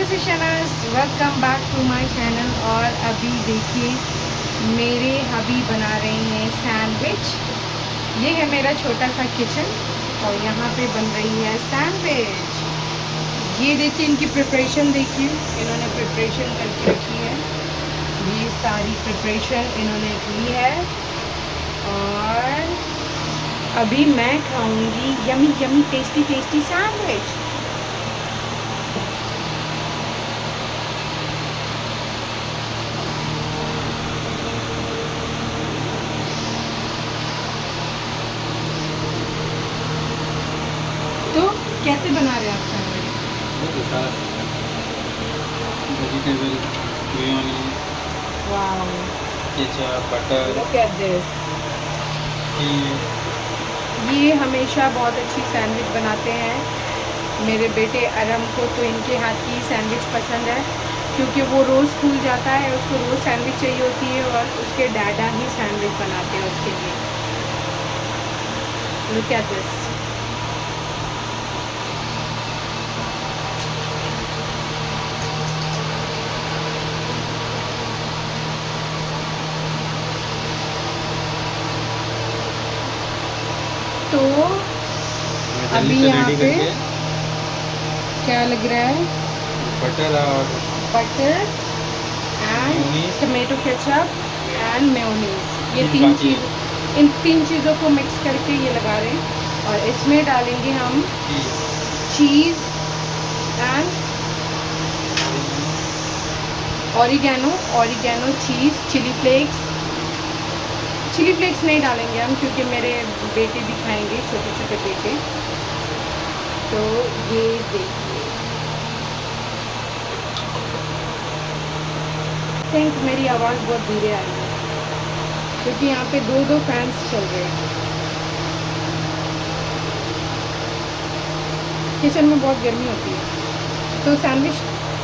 This is Shanaz, welcome back to my channel. और अभी देखिए मेरे हबी बना रहे हैं सैंडविच। ये है मेरा छोटा सा किचन और यहाँ पे बन रही है सैंडविच। ये देखिए इनकी प्रिपरेशन, देखिए इन्होंने प्रिपरेशन करके रखी है। ये सारी प्रिपरेशन इन्होंने की है और अभी मैं खाऊंगी yummy yummy tasty tasty sandwich. तो कैसे बना रहे हैं आप sandwich? Vegetable, mayonnaise, wow, ketchup, butter, look at this. ये हमेशा बहुत अच्छी सैंडविच बनाते हैं मेरे बेटे अरम को। तो इनके हाथ की सैंडविच पसंद है क्योंकि वो रोज़ स्कूल जाता है, उसको रोज़ सैंडविच चाहिए होती है और उसके डैडा ही सैंडविच बनाते हैं उसके लिए। Look at this. तो अभी यहाँ पे क्या लग रहा है? बटर और butter and mayonnaise, tomato ketchup and mayonnaise. ये तीन इन तीन चीज़ों को मिक्स करके ये लगा रहे हैं और इसमें डालेंगे हम cheese and oregano, cheese, chilli flakes नहीं डालेंगे हम क्योंकि मेरे बेटे भी खाएंगे, छोटे छोटे बेटे। तो ये देखिए, थिंक मेरी आवाज़ बहुत धीरे आ रही है क्योंकि यहाँ पे दो फैंस चल रहे हैं। किचन में बहुत गर्मी होती है तो सैंडविच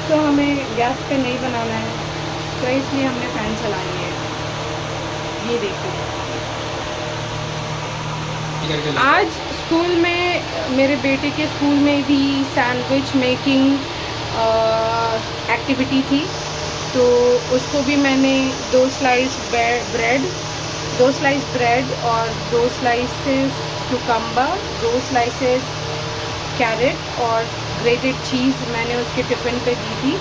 तो हमें गैस पे नहीं बनाना है, तो इसलिए हमने फ़ैन चलाई है। ये देखो, आज स्कूल में मेरे बेटे के स्कूल में भी सैंडविच मेकिंग एक्टिविटी थी। तो उसको भी मैंने 2 स्लाइस ब्रेड और 2 स्लाइसेस कुकम्बर, 2 स्लाइसेस कैरेट और ग्रेटेड चीज़ मैंने उसके टिफ़िन पे दी थी।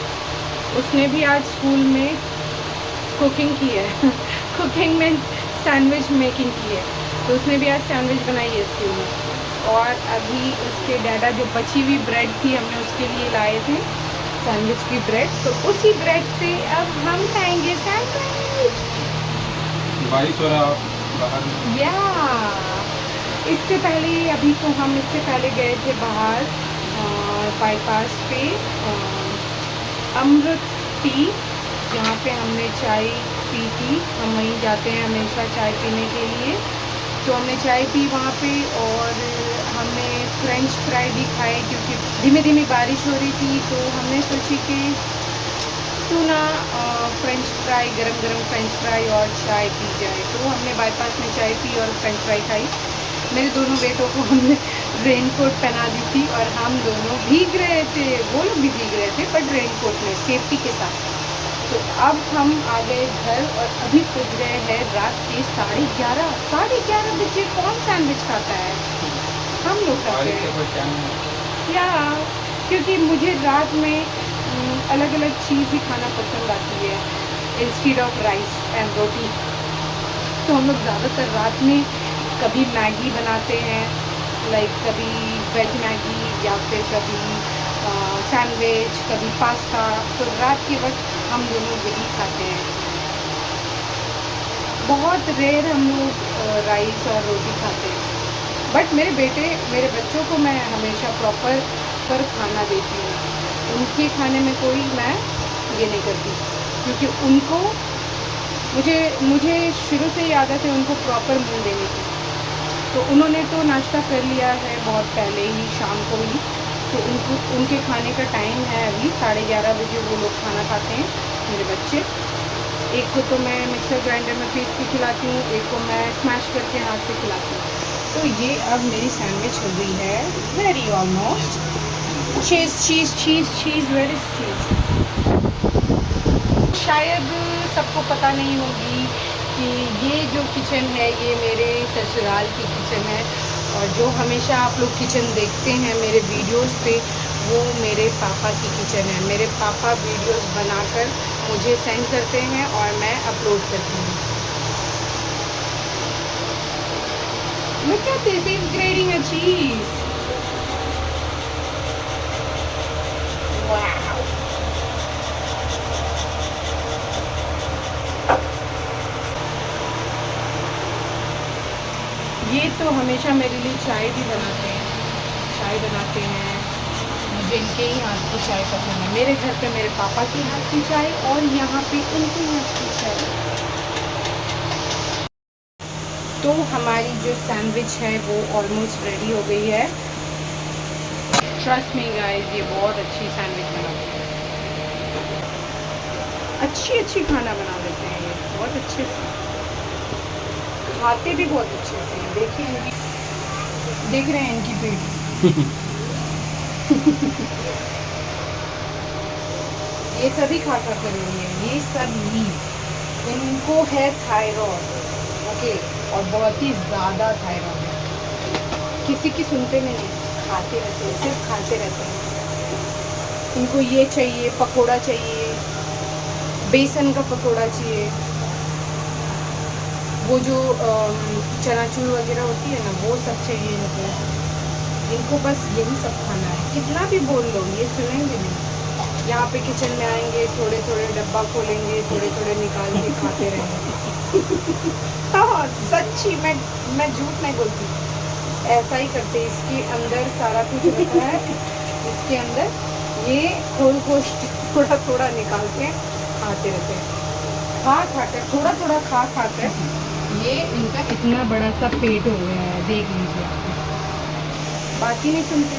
उसने भी आज स्कूल में कुकिंग की है कुकिंग में सैंडविच मेकिंग की है, तो उसने भी आज सैंडविच बनाई है स्कूल में। और अभी उसके डैडा जो बची हुई ब्रेड थी हमने उसके लिए लाए थे सैंडविच की ब्रेड, तो उसी ब्रेड से अब हम खाएंगे सैंडविच। बारिश हो रहा बाहर में। या इससे पहले इससे पहले गए थे बाहर बाईपास पे अमृत टी, जहाँ पे हमने चाय पी थी। हम वहीं जाते हैं हमेशा चाय पीने के लिए, तो हमने चाय पी वहाँ पे और हमने फ्रेंच फ्राई भी खाए क्योंकि धीमे धीमे बारिश हो रही थी। तो हमने सोची कि क्यों ना फ्रेंच फ्राई, गरम गरम फ्रेंच फ्राई और चाय पी जाए। तो हमने बाईपास में चाय पी और फ्रेंच फ्राई खाई। मेरे दोनों बेटों को हमने रेनकोट पहना दी थी और हम दोनों भीग रहे थे, वो लोग भी भीग रहे थे बट रेनकोट में सेफ्टी के साथ। तो अब हम आ गए घर और अभी पूछ रहे हैं रात के 11:30 बजे। कौन सैंडविच खाता है? हम लोग खाते हैं या क्योंकि मुझे रात में अलग अलग चीज़ ही खाना पसंद आती है इंस्टेड ऑफ राइस एंड रोटी। तो हम लोग ज़्यादातर रात में कभी मैगी बनाते हैं, लाइक कभी वेज मैगी या फिर कभी सैंडविच, कभी पास्ता। तो रात के वक्त हम दोनों यही खाते हैं। बहुत रेयर हम लोग राइस और रोटी खाते हैं। बट मेरे बच्चों को मैं हमेशा प्रॉपर पर खाना देती हूँ। उनके खाने में कोई मैं ये नहीं करती क्योंकि उनको मुझे शुरू से ही आदत है उनको प्रॉपर मील देने की। तो उन्होंने तो नाश्ता कर लिया है बहुत पहले ही, शाम को ही। तो उनके खाने का टाइम है अभी 11:30 बजे वो लोग खाना खाते हैं मेरे बच्चे। एक को तो मैं मिक्सर ग्राइंडर में पीस के खिलाती हूँ, एक को मैं स्मैश करके हाथ से खिलाती हूँ। तो ये अब मेरी सैंडविच हो गई है very almost. Cheese cheese cheese cheese, where is cheese? शायद सबको पता नहीं होगी कि ये जो किचन है ये मेरे ससुराल की किचन है, और जो हमेशा आप लोग किचन देखते हैं मेरे वीडियोस पे, वो मेरे पापा की किचन है। मेरे पापा वीडियोस बनाकर मुझे सेंड करते हैं और मैं अपलोड करती हूँ। Look at this, he's grating a cheese. Wow. ये तो हमेशा मेरे लिए चाय भी बनाते हैं, मुझे इनके ही हाथ की चाय पसंद है। मेरे घर पे मेरे पापा की हाथ की चाय और यहाँ पे इनके हाथ की चाय। तो हमारी जो सैंडविच है वो ऑलमोस्ट रेडी हो गई है। ट्रस्ट मी गाइस, ये बहुत अच्छी सैंडविच बनाते हैं, अच्छी खाना बना लेते हैं ये, बहुत अच्छे से खाते भी बहुत अच्छे से हैं। देखिए इनकी, देख रहे हैं इनकी पेट ये सभी खा कर रही है, ये सब लीव। इनको है थायराइड, ओके, और बहुत ही ज़्यादा थायराइड है। किसी की सुनते नहीं, खाते रहते हैं, सिर्फ खाते रहते हैं। इनको ये चाहिए, पकोड़ा चाहिए, बेसन का पकोड़ा चाहिए, वो जो चनाचूर वगैरह होती है ना, वो सब चाहिए इनको बस यही सब खाना है। कितना भी बोल लो ये सुनेंगे नहीं। यहाँ पे किचन में आएंगे, थोड़े थोड़े डब्बा खोलेंगे, थोड़े थोड़े निकाल के खाते रहेंगे। हाँ सच्ची, मैं झूठ नहीं बोलती, ऐसा ही करते। इसके अंदर सारा कुछ रहता है, इसके अंदर ये खोल थोड़ा थोड़ा निकाल के खाते रहते हैं। खा कर थोड़ा थोड़ा खा कर ये इनका इतना बड़ा सा पेट हो गया है, देख लीजिए आप। बाकी नहीं सुनते।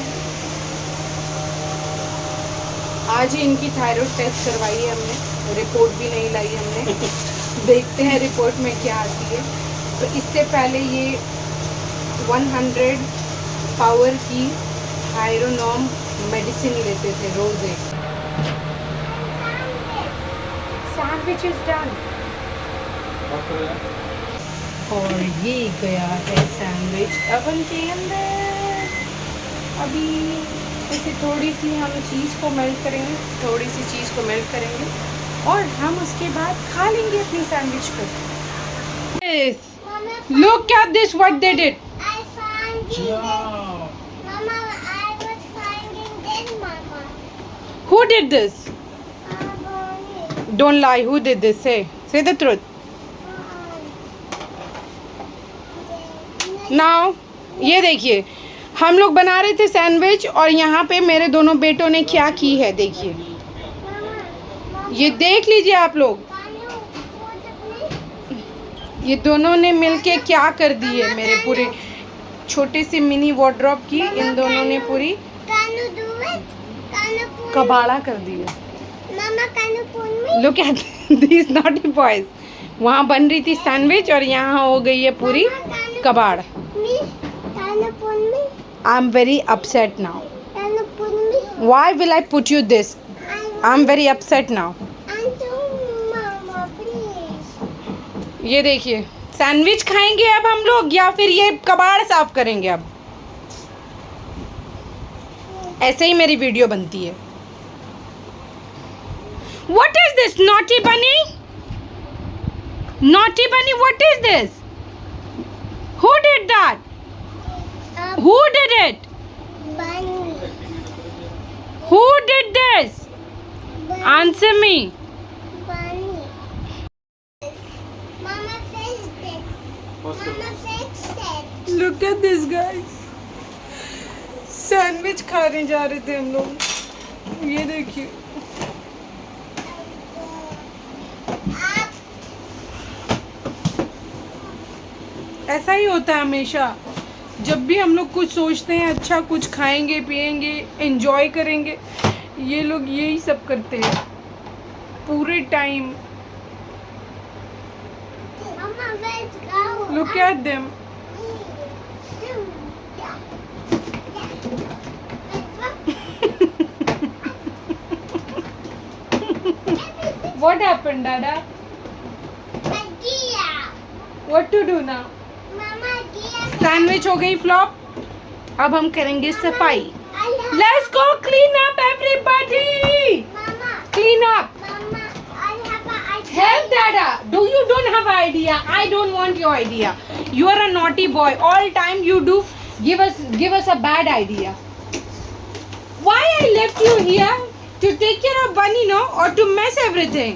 आज ही इनकी थायराइड टेस्ट करवाई है हमने, रिपोर्ट भी नहीं लाई हमने। देखते हैं रिपोर्ट में क्या आती है। तो इससे पहले ये 100 पावर की थायरोनॉम मेडिसिन लेते थे रोज एक। Sandwich is done. और ये गया है सैंडविच अवन के अंदर। अभी इसे थोड़ी सी हम चीज़ को मेल्ट करेंगे, और हम उसके बाद खा लेंगे अपनी सैंडविच को। Look at this, what they did. Yeah. Mama, I was finding this, Mama. Who did this? Bonnie. Don't lie. Who did this? Say the truth. Now, ये देखिए, हम लोग बना रहे थे सैंडविच, और यहाँ पे मेरे दोनों बेटों ने क्या की है देखिए। ये देख लीजिए आप लोग, ये दोनों ने मिलके क्या कर दी है। मेरे पूरे छोटे से मिनी वार्डरोब की इन दोनों ने पूरी कबाड़ा कर दी है। Look at these naughty boys. वहाँ बन रही थी सैंडविच और यहाँ हो गई है पूरी कबाड़। I'm very upset now. Why will I put you this? I'm very upset now. ये देखिए, सैंडविच खाएंगे अब हम लोग, या फिर ये कबाड़ साफ करेंगे अब। ऐसे ही मेरी वीडियो बनती है। What is this, naughty bunny? Naughty bunny, what is this? Who did that? Who did it? Bunny. Who did this? Answer me. Bunny. Mama fixed it. Mama fixed it. Look at this guys. Sandwich खाने जा रहे थे हम लोग, ये देखिए। ऐसा ही होता है हमेशा, जब भी हम लोग कुछ सोचते हैं अच्छा कुछ खाएंगे पिएंगे एंजॉय करेंगे, ये लोग यही सब करते हैं पूरे time. Mama, let's go. Look at them. What happened, Dada? Idea. What to do now? Mama, idea. Sandwich हो गई फ्लॉप. अब हम करेंगे सफाई. I'll have. Let's go clean up, everybody. Mama, Clean up. Mama, I'll have an idea. Help, Dada. You don't have idea. I don't want your idea. You are a naughty boy. All time you do give us a bad idea. Why I left you here to take care of Bunny, no, or to mess everything?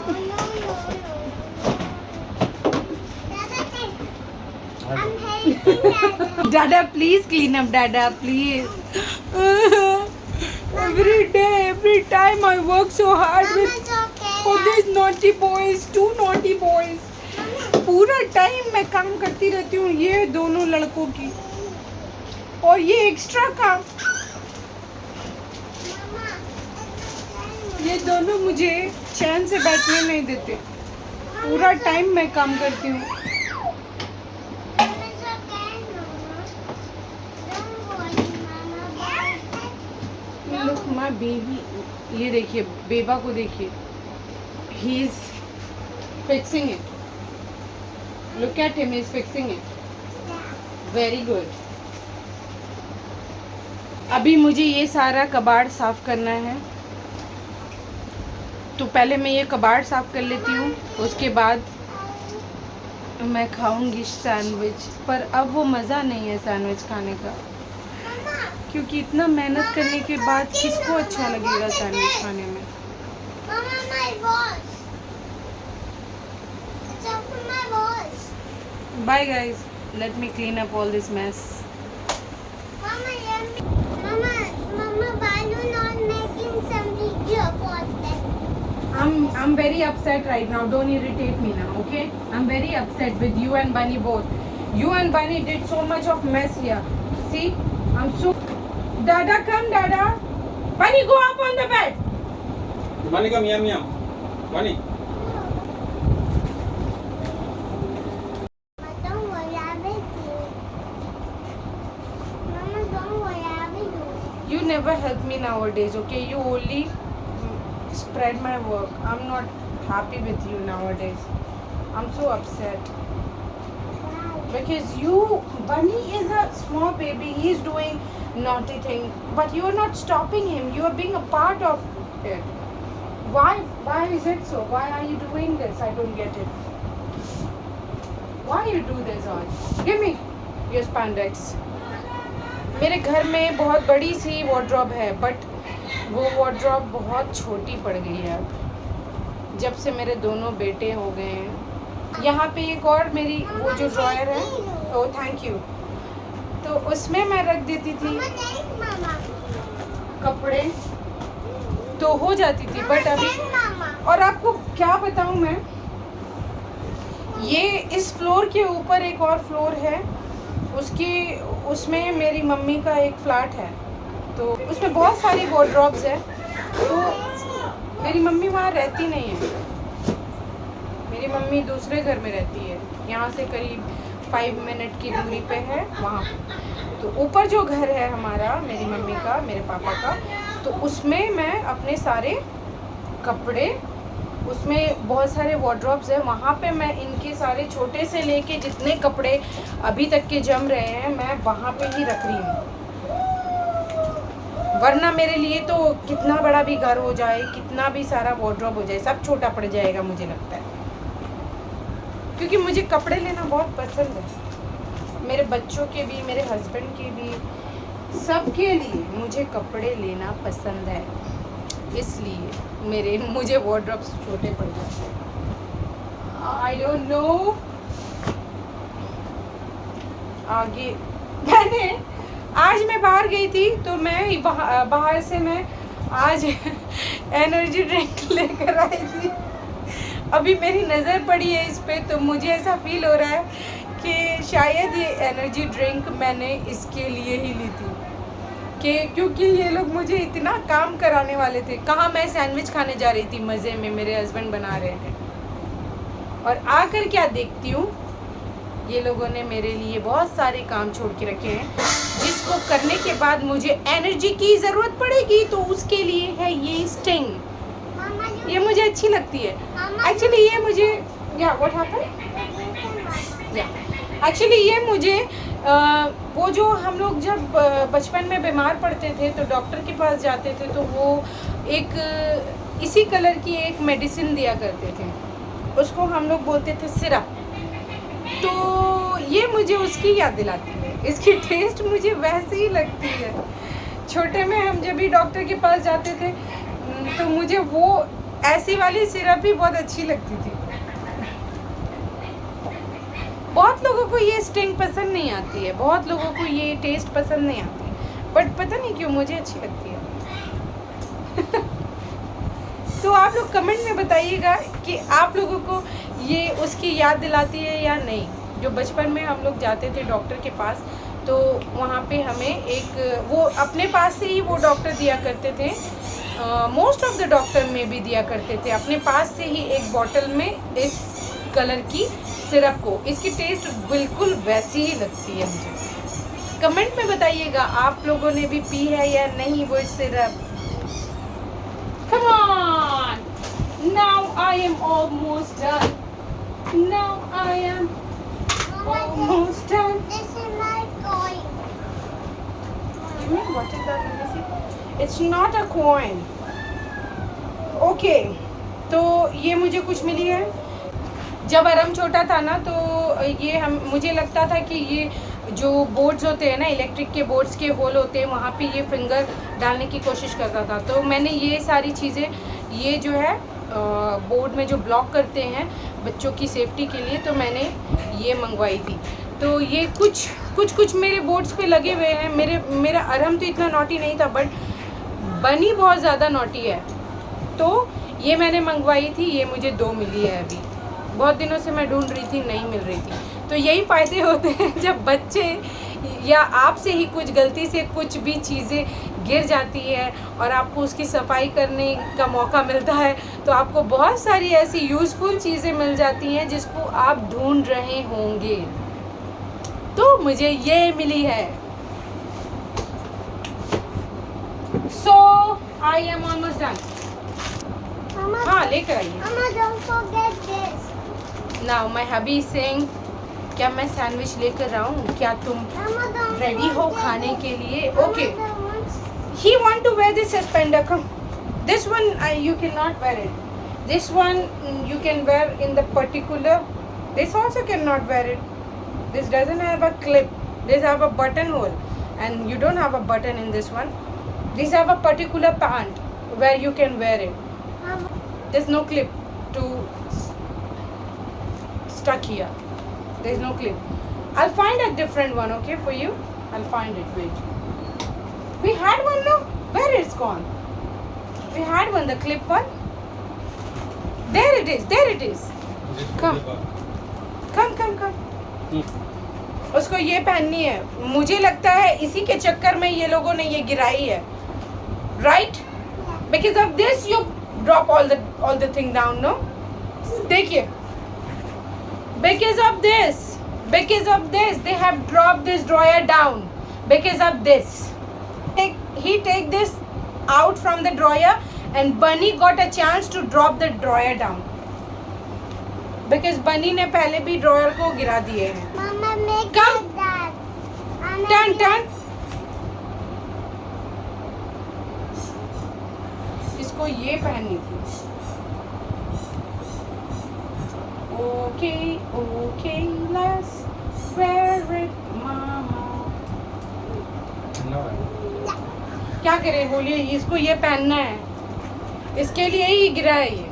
No, no, no, no. Dada, take. I'm helping Dada. Dada, please clean up, Dada, please. Every time I work so hard with Mama's okay. for these naughty boys, 2 naughty boys. पूरा time मैं काम करती रहती हूँ ये दोनों लड़कों की, और ये एक्स्ट्रा काम. Mama, ये दोनों मुझे चैन से बैठने नहीं देते. पूरा टाइम मैं काम करती हूँ. Mama's okay, Mama. Don't worry, Mama. Look my baby. ये देखिए बेबा को देखिए. He is fixing it. Look at him, he is fixing it. Very good. अभी मुझे ये सारा कबाड़ साफ करना है, तो पहले मैं ये कबाड़ साफ कर लेती हूँ, उसके बाद मैं खाऊंगी सैंडविच. पर अब वो मज़ा नहीं है सैंडविच खाने का, क्योंकि इतना मेहनत करने के बाद किसको अच्छा लगेगा सैंडविच खाने में. Mama, my voice. It's up for my voice. Bye guys, let me clean up all this mess. Mama, Mama, why you not making some video for them? I'm very upset right now. Don't irritate me now, okay? I'm very upset with you and Bunny both. You and Bunny did so much of mess here. See, I'm so. Dada, come, Dada. Bunny, go up on the bed. Bunny, come, yum yum. Bunny. Mama, don't worry, I will do it. Mama, don't worry, I will do it. You never help me nowadays, okay? You only spread my work. I'm not happy with you nowadays. I'm so upset. Wow. Because Bunny is a small baby. He's doing naughty thing, but you are not stopping him. You are being a part of it. Why is it so? Why are you doing this? I don't get it. Why you do this all? Give me your spandex. मेरे घर में बहुत बड़ी सी wardrobe है, but वो wardrobe बहुत छोटी पड़ गई है अब, जब से मेरे दोनों बेटे हो गए हैं. यहाँ पे एक और मेरी वो जो ड्रॉयर है, ओ थैंक यू, तो उसमें मैं रख देती थी Mama, thank Mama. कपड़े, तो हो जाती थी. बट अभी, Thank Mama. और आपको क्या बताऊँ मैं, ये इस फ्लोर के ऊपर एक और फ्लोर है, उसमें मेरी मम्मी का एक फ्लैट है, तो उसमें बहुत सारी वार्डरोब्स है. तो मेरी मम्मी वहाँ रहती नहीं है. मेरी मम्मी दूसरे घर में रहती है, यहाँ से करीब 5 मिनट की दूरी पे है वहाँ. तो ऊपर जो घर है हमारा, मेरी मम्मी का, मेरे पापा का, तो उसमें मैं अपने सारे कपड़े, उसमें बहुत सारे वार्डरोब्स है, वहाँ पे मैं इनके सारे छोटे से लेके जितने कपड़े अभी तक के जम रहे हैं, मैं वहाँ पे ही रख रही हूँ. वरना मेरे लिए तो कितना बड़ा भी घर हो जाए, कितना भी सारा वार्डरोब हो जाए, सब छोटा पड़ जाएगा मुझे लगता है, क्योंकि मुझे कपड़े लेना बहुत पसंद है. मेरे बच्चों के भी, मेरे हस्बैंड के भी, सबके लिए मुझे कपड़े लेना पसंद है, इसलिए मुझे वार्डरोब्स छोटे पड़ जाते हैं. I don't know. आगे आज मैं बाहर गई थी, तो मैं बाहर से मैं आज एनर्जी ड्रिंक लेकर आई थी. अभी मेरी नज़र पड़ी है इस पे, तो मुझे ऐसा फील हो रहा है कि शायद ये एनर्जी ड्रिंक मैंने इसके लिए ही ली थी, कि क्योंकि ये लोग मुझे इतना काम कराने वाले थे. कहाँ मैं सैंडविच खाने जा रही थी मज़े में, मेरे हस्बैंड बना रहे हैं, और आकर क्या देखती हूँ, ये लोगों ने मेरे लिए बहुत सारे काम छोड़ के रखे हैं, जिस इसको करने के बाद मुझे एनर्जी की ज़रूरत पड़ेगी, तो उसके लिए है ये स्टिंग। ये मुझे अच्छी लगती है एक्चुअली। ये मुझे व्हाट हैपेंड एक्चुअली ये मुझे वो जो हम लोग जब बचपन में बीमार पड़ते थे तो डॉक्टर के पास जाते थे, तो वो एक इसी कलर की एक मेडिसिन दिया करते थे, उसको हम लोग बोलते थे सिरप। तो ये मुझे उसकी याद दिलाती है, इसकी टेस्ट मुझे वैसे ही लगती है। छोटे में हम जब भी डॉक्टर के पास जाते थे तो मुझे वो ऐसी वाली सिरप ही बहुत अच्छी लगती थी। बहुत लोगों को ये स्टिंग पसंद नहीं आती है, बहुत लोगों को ये टेस्ट पसंद नहीं आती है, बट पता नहीं क्यों मुझे अच्छी लगती है। तो आप लोग कमेंट में बताइएगा कि आप लोगों को ये उसकी याद दिलाती है या नहीं। जो बचपन में हम लोग जाते थे डॉक्टर के पास, तो वहाँ पे हमें एक वो अपने पास से ही वो डॉक्टर दिया करते थे, मोस्ट ऑफ द डॉक्टर में भी दिया करते थे अपने पास से ही एक बॉटल में इस कलर की सिरप को। इसकी टेस्ट बिल्कुल वैसी ही लगती है मुझे। कमेंट में बताइएगा आप लोगों ने भी पी है या नहीं वो syrup. Come on! Now I am almost done. Now I am almost done. This is my coin. You mean what is that? Let me see. It's not a coin. Okay. तो ये मुझे कुछ मिली है। जब अरम छोटा था ना, तो ये मुझे लगता था कि ये जो बोर्ड्स होते हैं ना, इलेक्ट्रिक के बोर्ड्स के होल होते हैं, वहाँ पे ये फिंगर डालने की कोशिश करता था। तो मैंने ये सारी चीज़ें, ये जो है बोर्ड में जो ब्लॉक करते हैं बच्चों की सेफ्टी के लिए, तो मैंने ये मंगवाई थी। तो ये कुछ मेरे बोर्ड्स पे लगे हुए हैं। मेरा अरहम तो इतना नॉटी नहीं था, बट बनी बहुत ज़्यादा नॉटी है। तो ये मैंने मंगवाई थी, ये मुझे 2 मिली है अभी। बहुत दिनों से मैं ढूंढ रही थी, नहीं मिल रही थी। तो यही फ़ायदे होते हैं जब बच्चे या आपसे ही कुछ गलती से कुछ भी चीज़ें गिर जाती है और आपको उसकी सफाई करने का मौका मिलता है, तो आपको बहुत सारी ऐसी यूज़फुल चीज़ें मिल जाती हैं जिसको आप ढूंढ रहे होंगे। तो मुझे ये मिली है। So I am almost done. Mama, हाँ, लेकर आइए। Mama, don't forget this. Now my hubby sing, क्या मैं सैंडविच लेकर आऊँ? क्या तुम Mama, don't रेडी हो forget खाने this. के लिए? Mama, okay. don't want- He want to wear this suspender. Come. This one you cannot wear it. This one you can wear in the particular. This also cannot wear it. This doesn't have a clip. This have a button hole, and you don't have a button in this one. These have a particular pant where you can wear it. Mama, There's no clip to stuck here. There's no clip. I'll find a different one, okay, for you. I'll find it. Wait. We had one, no? Where it's gone? We had one, the clip one. There it is. There it is. Come. Come. उसको ये पहननी है। मुझे लगता है इसी के चक्कर में ये लोगों ने ये गिराई है, right? Because of this you drop all the thing down, no? देखिए, because of this they have dropped this drawer down. Because of this, he take this out from the drawer, and Bunny got a chance to drop the drawer down. Because Bunny ने पहले भी dryer को गिरा दिए हैं। Mama, make Come. like that. Mama, टन इसको ये पहननी थी। Okay, let's wear it, mama. क्या करें बोलिए, इसको ये पहनना है, इसके लिए ही गिरा है ये।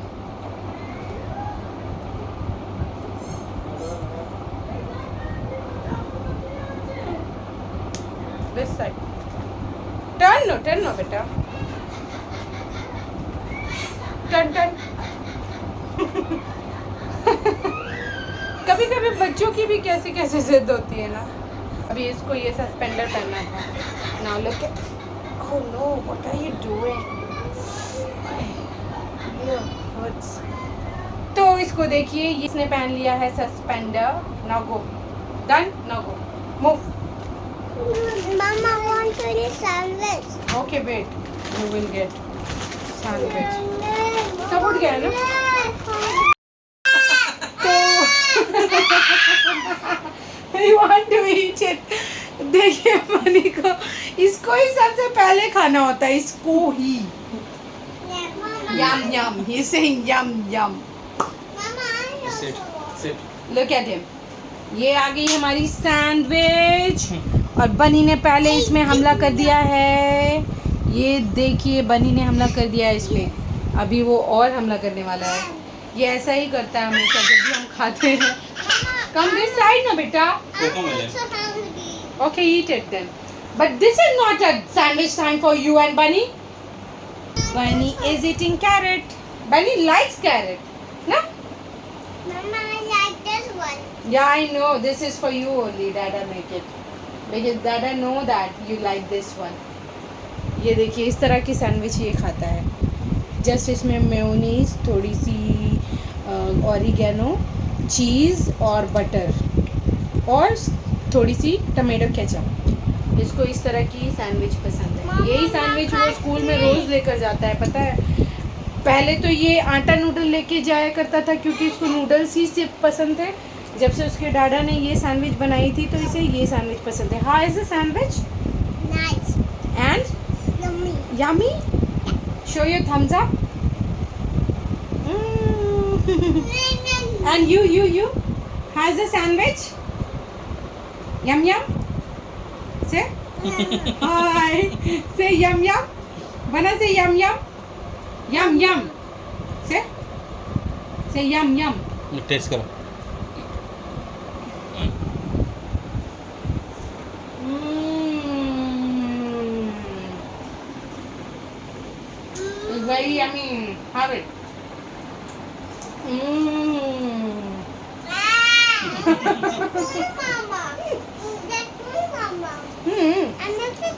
This side. Turn no बेटा। टन। कभी कभी बच्चों की भी कैसे जिद होती है ना। अभी इसको ये सस्पेंडर पहनना था। Now look at, oh no, what are you doing? It hurts. तो इसको देखिए, इसने पहन लिया है suspender. Now go. Done? Now go. Move. Mama wants to eat sandwich. Okay wait, you will get sandwich. सब उठ गया ना? You want to eat it? देखिए मनी को, इसको ही सबसे पहले खाना होता है, इसको ही। Yum yum, he's saying yum yum. Sit. Sit. Look at him. ये आ गई हमारी सैंडविच और बनी ने पहले इसमें हमला कर दिया है। ये देखिए बनी ने हमला कर दिया है इसमें, अभी वो और हमला करने वाला है। ये ऐसा ही करता है हमेशा जब भी हम खाते हैं। कम दिस साइड ना बेटा। Cocomelon. Okay, eat it then. But this is not a sandwich time for you and Bunny. Bunny is eating carrot. Bunny likes carrot. No? Mama, I like this one. Yeah, I know. This is for you only. Dada make it. Because Dada know that you like this one. ये देखिए इस तरह की sandwich ये खाता है। Just इसमें mayonnaise, थोड़ी सी ऑरिगेनो, चीज़ और बटर और थोड़ी सी टमाटो केचप। इसको इस तरह की सैंडविच पसंद है। यही सैंडविच वो स्कूल में रोज़ लेकर जाता है, पता है। पहले तो ये आटा नूडल लेके जाया करता था क्योंकि उसको नूडल्स ही सिर्फ पसंद थे। जब से उसके डाडा ने ये सैंडविच बनाई थी तो इसे ये सैंडविच पसंद है। How is the sandwich? Nice. And Yummy. yummy? Show your thumbs up. And you. How's the sandwich? Yum yum. Say hi. Say yum yum. Bana say yum yum. Yum yum. Say yum yum. Taste करो। It's very yummy. Have it. Mama. That's me, Mama. And that's it.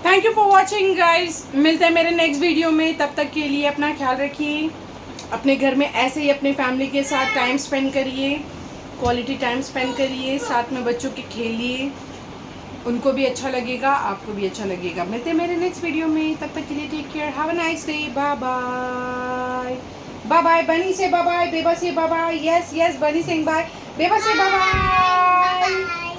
Thank you for watching guys. मिलते हैं मेरे next video में, तब तक के लिए अपना ख्याल रखिए। अपने घर में ऐसे ही अपने फैमिली के साथ टाइम स्पेंड करिए, क्वालिटी टाइम स्पेंड करिए, साथ में बच्चों के खेलिए, उनको भी अच्छा लगेगा, आपको भी अच्छा लगेगा। मिलते हैं मेरे नेक्स्ट वीडियो में, तब तक के लिए take care, have a nice day, bye bye. Bye bye bunny से बाय बाय, बेबा से बाय बाय, यस बनी सिंह बाय, बेबा से बाय बाय। Bye.